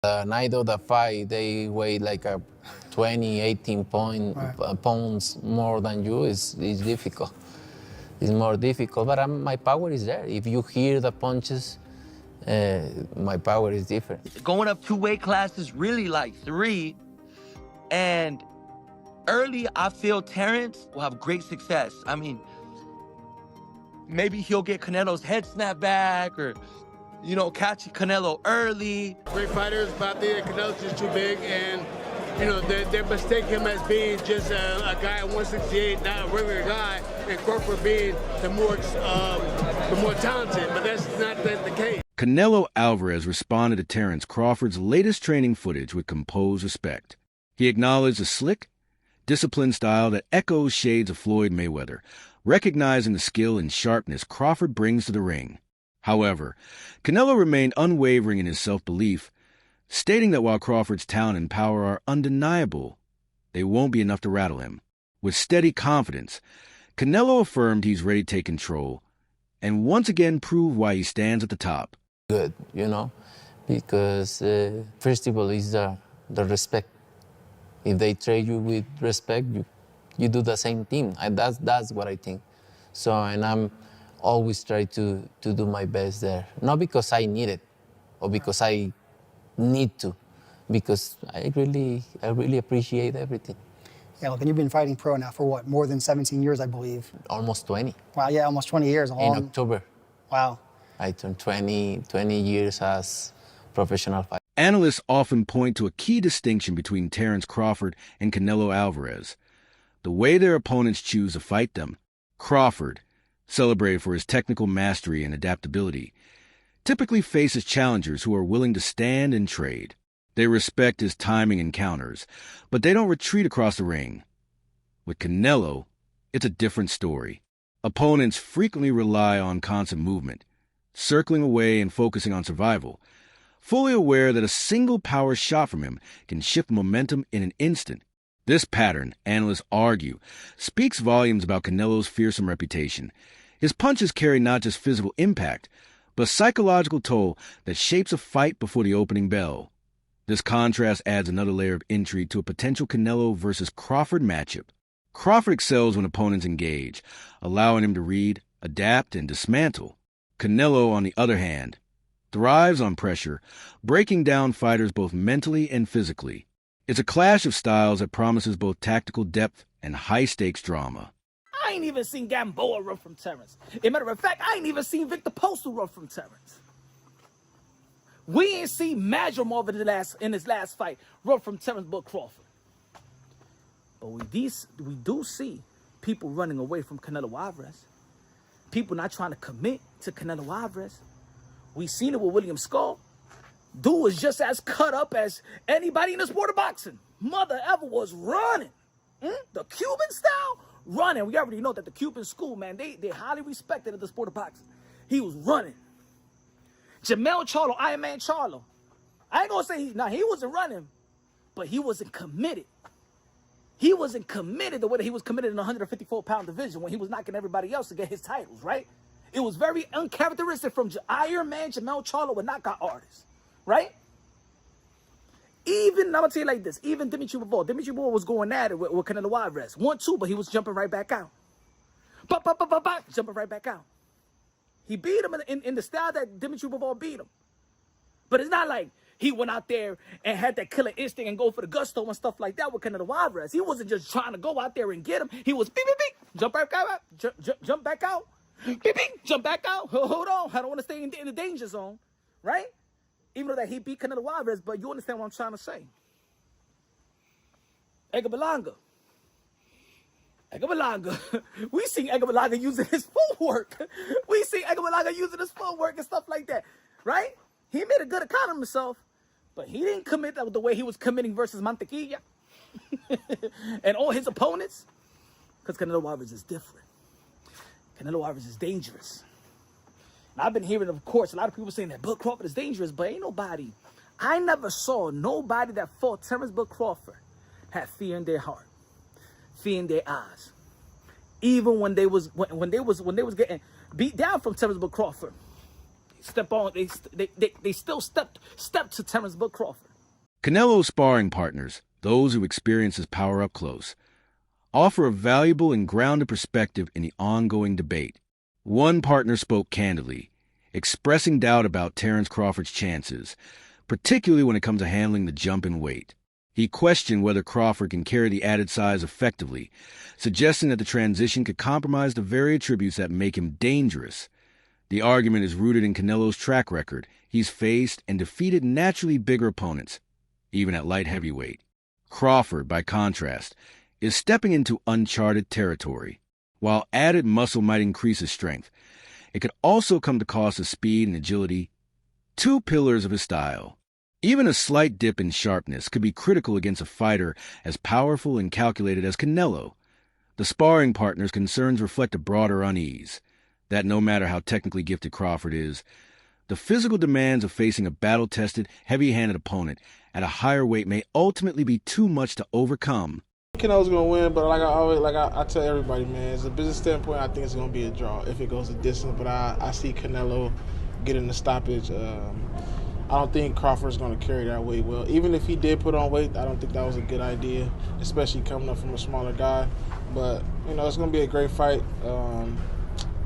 The night of the fight, they weigh like a 20, 18 pounds more than you. Is difficult. It's more difficult, but my power is there. If you hear the punches, my power is different. Going up 2 weight classes, really like 3, and early, I feel Terence will have great success. I mean, maybe he'll get Canelo's head snapped back, or catch Canelo early. Great fighters, but I think Canelo's just too big, and they mistake him as being just a guy at 168, not a regular guy, and Crawford being the more talented. But that's not the case. Canelo Alvarez responded to Terence Crawford's latest training footage with composed respect. He acknowledged a slick, disciplined style that echoes shades of Floyd Mayweather, recognizing the skill and sharpness Crawford brings to the ring. However, Canelo remained unwavering in his self-belief, stating that while Crawford's talent and power are undeniable, they won't be enough to rattle him. With steady confidence, Canelo affirmed he's ready to take control and once again prove why he stands at the top. Good, because first of all is the respect. If they treat you with respect, you do the same thing. And that's what I think. So, and I'm always try to do my best there. Not because I need it or because I need to, because I really appreciate everything. Yeah, look, and you've been fighting pro now for what, more than 17 years, I believe. Almost 20. Wow, yeah, almost 20 years. In October. Wow. I turned 20 years as professional fighter. Analysts often point to a key distinction between Terence Crawford and Canelo Alvarez: the way their opponents choose to fight them. Crawford, celebrated for his technical mastery and adaptability, typically faces challengers who are willing to stand and trade. They respect his timing and counters, but they don't retreat across the ring. With Canelo, it's a different story. Opponents frequently rely on constant movement, circling away and focusing on survival, fully aware that a single power shot from him can shift momentum in an instant. This pattern, analysts argue, speaks volumes about Canelo's fearsome reputation. His punches carry not just physical impact, but a psychological toll that shapes a fight before the opening bell. This contrast adds another layer of intrigue to a potential Canelo versus Crawford matchup. Crawford excels when opponents engage, allowing him to read, adapt, and dismantle. Canelo, on the other hand, thrives on pressure, breaking down fighters both mentally and physically. It's a clash of styles that promises both tactical depth and high-stakes drama. I ain't even seen Gamboa run from Terence. As a matter of fact, I ain't even seen Victor Postal run from Terence. We ain't seen Madrimov in his last fight run from Terence Crawford. But we do see people running away from Canelo Alvarez. People not trying to commit to Canelo Alvarez. We seen it with William Skull. Dude was just as cut up as anybody in the sport of boxing. Mother ever was running. The Cuban style, running. We already know that the Cuban school, man, they highly respected in the sport of boxing. He was running. Jamel Charlo, Iron Man Charlo. I ain't gonna say he wasn't running, but he wasn't committed. He wasn't committed the way that he was committed in the 154-pound division when he was knocking everybody else to get his titles, right? It was very uncharacteristic from Iron Man Jamel Charlo, a knockout artist, right? Even, I'm going to tell you like this, even Dimitri Bivol was going at it with Canelo Alvarez. 1-2, but he was jumping right back out. Jumping right back out. He beat him in the style that Dimitri Bivol beat him. But it's not like he went out there and had that killer instinct and go for the gusto and stuff like that with Canelo Alvarez. He wasn't just trying to go out there and get him. He was beep, beep, beep, jump back out, jump back out, beep, beep, jump back out. Hold on, I don't want to stay in the danger zone, right? Even though that he beat Canelo Alvarez, but you understand what I'm trying to say. Edgar Berlanga. We seen Edgar Berlanga using his footwork. We see Edgar Berlanga using his footwork and stuff like that, right? He made a good account of himself, but he didn't commit that the way he was committing versus Mantequilla and all his opponents, because Canelo Alvarez is different. Canelo Alvarez is dangerous. And I've been hearing, of course, a lot of people saying that Bud Crawford is dangerous, but ain't nobody. I never saw nobody that fought Terence Bud Crawford had fear in their heart, fear in their eyes. Even when they was getting beat down from Terence Bud Crawford, they still stepped to Terence Bud Crawford. Canelo's sparring partners, those who experience his power up close, offer a valuable and grounded perspective in the ongoing debate. One partner spoke candidly, expressing doubt about Terence Crawford's chances, particularly when it comes to handling the jump in weight. He questioned whether Crawford can carry the added size effectively, suggesting that the transition could compromise the very attributes that make him dangerous. The argument is rooted in Canelo's track record. He's faced and defeated naturally bigger opponents, even at light heavyweight. Crawford, by contrast, is stepping into uncharted territory. While added muscle might increase his strength, it could also come to cost of speed and agility, two pillars of his style. Even a slight dip in sharpness could be critical against a fighter as powerful and calculated as Canelo. The sparring partner's concerns reflect a broader unease, that no matter how technically gifted Crawford is, the physical demands of facing a battle-tested, heavy-handed opponent at a higher weight may ultimately be too much to overcome. Canelo's gonna win, but I tell everybody, man, as a business standpoint, I think it's gonna be a draw if it goes a distance. But I see Canelo getting the stoppage. I don't think Crawford's gonna carry that weight well. Even if he did put on weight, I don't think that was a good idea, especially coming up from a smaller guy. But it's gonna be a great fight.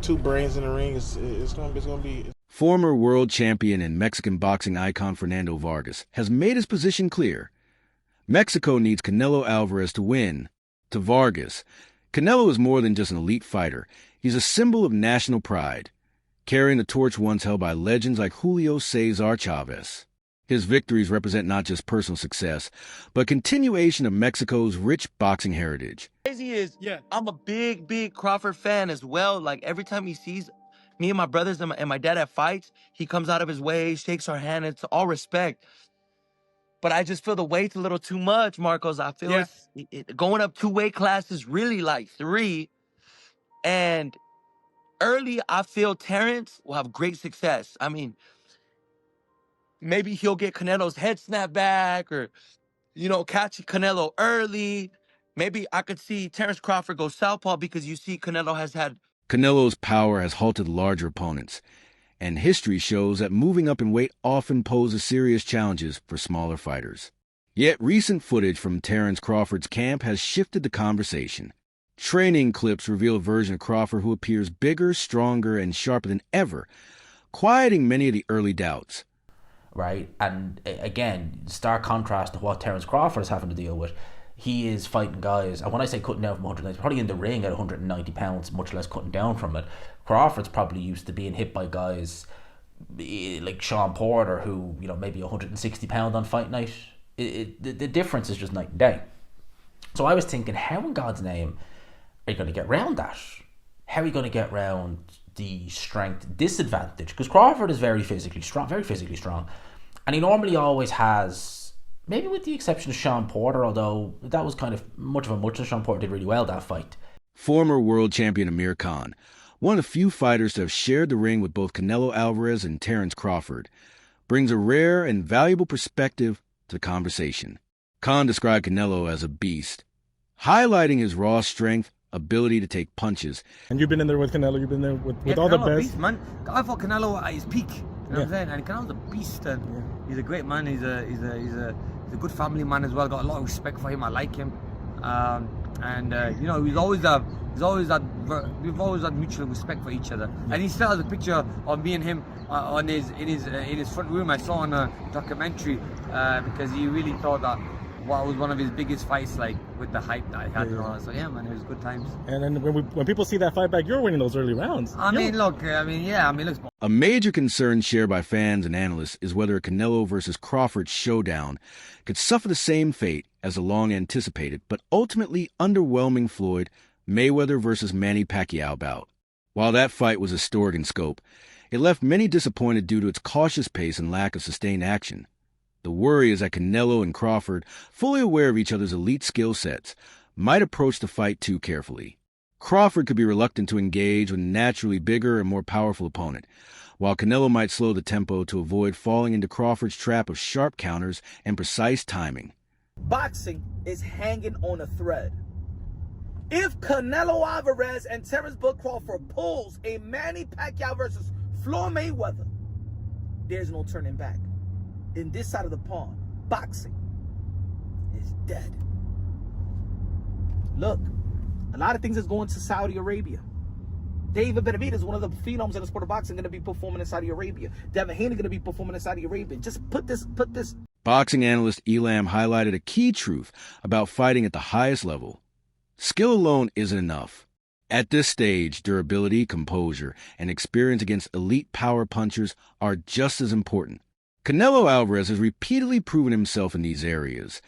Two brains in the ring. It's gonna be. Former world champion and Mexican boxing icon Fernando Vargas has made his position clear. Mexico needs Canelo Alvarez to win. To Vargas, Canelo is more than just an elite fighter. He's a symbol of national pride, carrying the torch once held by legends like Julio Cesar Chavez. His victories represent not just personal success, but continuation of Mexico's rich boxing heritage. Crazy is, I'm a big Crawford fan as well. Like, every time he sees me and my brothers and my dad at fights, he comes out of his way, shakes our hand. It's all respect. But I just feel the weight's a little too much, Marcos. I feel going up 2 weight classes, really like 3. And early, I feel Terence will have great success. I mean, maybe he'll get Canelo's head snapped back or, catch Canelo early. Maybe I could see Terence Crawford go southpaw because you see Canelo has had... Canelo's power has halted larger opponents, and history shows that moving up in weight often poses serious challenges for smaller fighters. Yet recent footage from Terence Crawford's camp has shifted the conversation. Training clips reveal a version of Crawford who appears bigger, stronger, and sharper than ever, quieting many of the early doubts. Right, and again, stark contrast to what Terence Crawford is having to deal with. He is fighting guys, and when I say cutting down from 190, probably in the ring at 190 pounds, much less cutting down from it. Crawford's probably used to being hit by guys like Sean Porter, who, maybe 160 pound on fight night. The difference is just night and day. So I was thinking, how in God's name are you going to get around that? How are you going to get around the strength disadvantage? Because Crawford is very physically strong, and he normally always has, maybe with the exception of Sean Porter, although that was kind of much of a muchness. Sean Porter did really well that fight. Former world champion Amir Khan, one of the few fighters to have shared the ring with both Canelo Alvarez and Terence Crawford, brings a rare and valuable perspective to the conversation. Khan described Canelo as a beast, highlighting his raw strength, ability to take punches. And you've been in there with Canelo, you've been there with all the best. Beast, man. I thought Canelo at his peak. You know what I'm saying? And Canelo's a beast, and he's a great man. He's a good family man as well. Got a lot of respect for him. I like him. We've always had mutual respect for each other. And he still has a picture of me and him in his front room. I saw on a documentary because he really thought that what was one of his biggest fights, like with the hype that he had and all that. So man, it was good times. And then when people see that fight back, you're winning those early rounds. Look. A major concern shared by fans and analysts is whether a Canelo versus Crawford showdown could suffer the same fate as the long-anticipated but ultimately underwhelming Floyd Mayweather versus Manny Pacquiao bout. While that fight was historic in scope, it left many disappointed due to its cautious pace and lack of sustained action. The worry is that Canelo and Crawford, fully aware of each other's elite skill sets, might approach the fight too carefully. Crawford could be reluctant to engage with a naturally bigger and more powerful opponent, while Canelo might slow the tempo to avoid falling into Crawford's trap of sharp counters and precise timing. Boxing is hanging on a thread. If Canelo Alvarez and Terence Crawford pulls a Manny Pacquiao versus Floyd Mayweather, there's no turning back. In this side of the pond, boxing is dead. Look, a lot of things is going to Saudi Arabia. David Benavidez, one of the phenoms in the sport of boxing, going to be performing in Saudi Arabia. Devin Haney going to be performing in Saudi Arabia. Just put this. Boxing analyst Elam highlighted a key truth about fighting at the highest level. Skill alone isn't enough. At this stage, durability, composure, and experience against elite power punchers are just as important. Canelo Alvarez has repeatedly proven himself in these areas,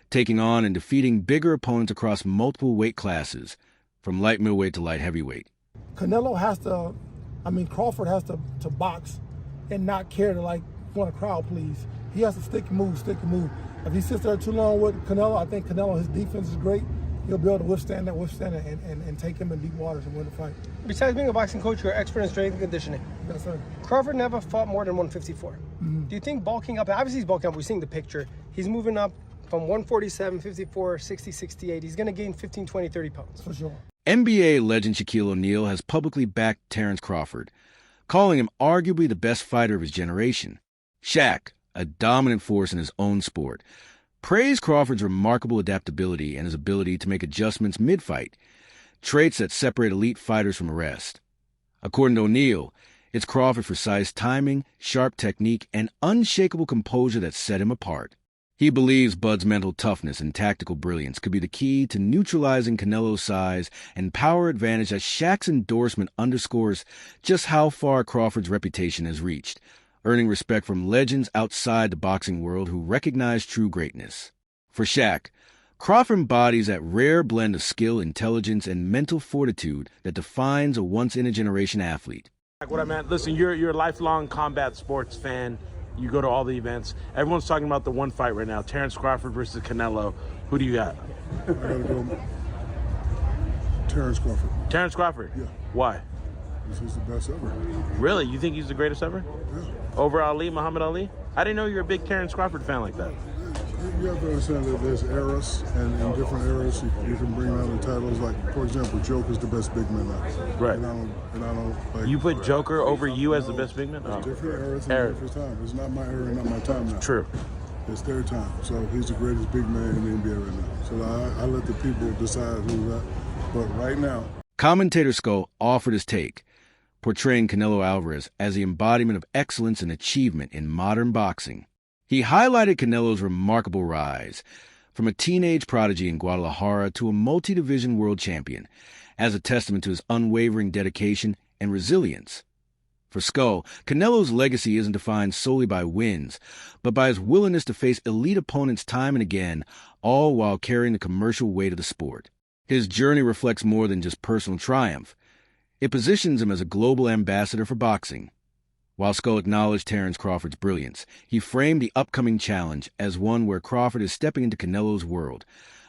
taking on and defeating bigger opponents across multiple weight classes, from light middleweight to light heavyweight. Canelo has to, Crawford has to box and not care to want a crowd please. He has to stick and move. If he sits there too long with Canelo, I think Canelo, his defense is great. He'll be able to withstand it and take him in deep waters and win the fight. Besides being a boxing coach, you're an expert in strength and conditioning. Yes, sir. Crawford never fought more than 154. Mm-hmm. Do you think bulking up, obviously he's bulking up, we're seeing the picture, he's moving up from 147, 54, 60, 68. He's going to gain 15, 20, 30 pounds. For sure. NBA legend Shaquille O'Neal has publicly backed Terence Crawford, calling him arguably the best fighter of his generation. Shaq, a dominant force in his own sport, praised Crawford's remarkable adaptability and his ability to make adjustments mid-fight, traits that separate elite fighters from the rest. According to O'Neal, it's Crawford for precise timing, sharp technique, and unshakable composure that set him apart. He believes Bud's mental toughness and tactical brilliance could be the key to neutralizing Canelo's size and power advantage, as Shaq's endorsement underscores just how far Crawford's reputation has reached, earning respect from legends outside the boxing world who recognize true greatness. For Shaq, Crawford embodies that rare blend of skill, intelligence, and mental fortitude that defines a once-in-a-generation athlete. What I meant, listen, you're a lifelong combat sports fan. You go to all the events. Everyone's talking about the one fight right now, Terence Crawford versus Canelo. Who do you got? I gotta go Terence Crawford. Terence Crawford? Yeah. Why? He's the best ever. Really? You think he's the greatest ever? Yeah. Over Ali, Muhammad Ali? I didn't know you were a big Terence Crawford fan like that. You have to understand that there's eras, and in different eras, you can bring down the titles. Like, for example, Joker's the best big man now. Right. And I don't like. You put Joker over you as the best big man? It's different eras and different time. It's not my era, not my time now. True. It's their time. So he's the greatest big man in the NBA right now. So I let the people decide who's that. But right now. Commentator Skull offered his take, portraying Canelo Alvarez as the embodiment of excellence and achievement in modern boxing. He highlighted Canelo's remarkable rise, from a teenage prodigy in Guadalajara to a multi-division world champion, as a testament to his unwavering dedication and resilience. For Skull, Canelo's legacy isn't defined solely by wins, but by his willingness to face elite opponents time and again, all while carrying the commercial weight of the sport. His journey reflects more than just personal triumph. It positions him as a global ambassador for boxing. While Skull acknowledged Terence Crawford's brilliance, he framed the upcoming challenge as one where Crawford is stepping into Canelo's world,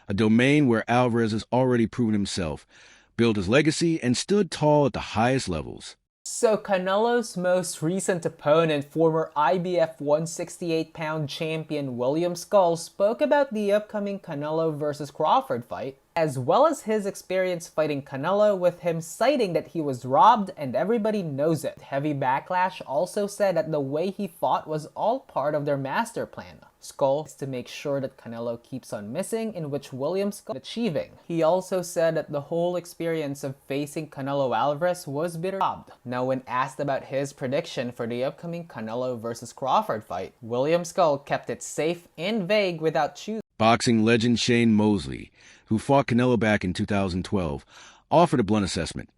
a domain where Alvarez has already proven himself, built his legacy, and stood tall at the highest levels. So Canelo's most recent opponent, former IBF 168-pound champion William Skull, spoke about the upcoming Canelo versus Crawford fight, as well as his experience fighting Canelo, with him citing that he was robbed and everybody knows it. Heavy Backlash also said that the way he fought was all part of their master plan. Skull is to make sure that Canelo keeps on missing, in which William Skull is achieving. He also said that the whole experience of facing Canelo Alvarez was bitter robbed. Now, when asked about his prediction for the upcoming Canelo versus Crawford fight, William Skull kept it safe and vague without choosing. Boxing legend Shane Mosley, who fought Canelo back in 2012, offered a blunt assessment.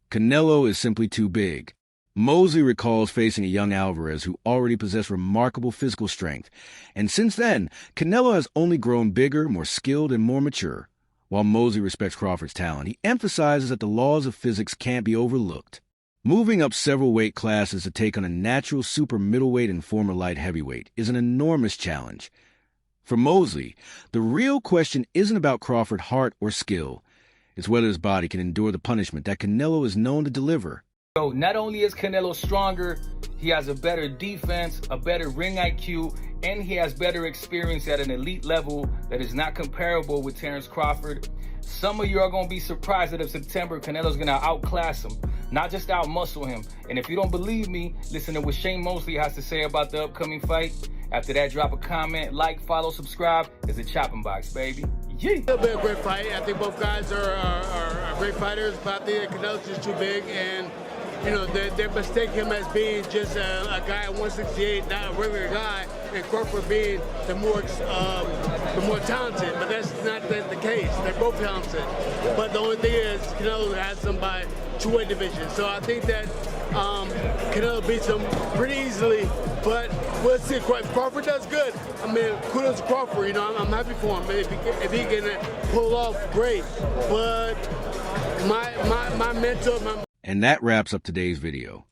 Canelo is simply too big. Mosley recalls facing a young Alvarez who already possessed remarkable physical strength, and since then, Canelo has only grown bigger, more skilled, and more mature. While Mosley respects Crawford's talent, he emphasizes that the laws of physics can't be overlooked. Moving up several weight classes to take on a natural super middleweight and former light heavyweight is an enormous challenge. For Mosley, the real question isn't about Crawford's heart or skill. It's whether his body can endure the punishment that Canelo is known to deliver. So not only is Canelo stronger, he has a better defense, a better ring IQ, and he has better experience at an elite level that is not comparable with Terence Crawford. Some of you are going to be surprised that in September, Canelo's going to outclass him. not just out-muscle him. And if you don't believe me, listen to what Shane Mosley has to say about the upcoming fight. After that, drop a comment, like, follow, subscribe. It's a chopping box, baby. Yeah. It'll be a great fight. I think both guys are great fighters, but I think Canelo's just too big, and you know they mistake him as being just a guy at 168, not a regular guy, and Crawford being the more talented. But that's not the case. They're both talented. But the only thing is Canelo has them by two-weight division. So I think that Canelo beats him pretty easily. But we'll see. If Crawford does good, I mean, kudos to Crawford. You know, I'm happy for him. If he can pull off, great. But my mental. And that wraps up today's video.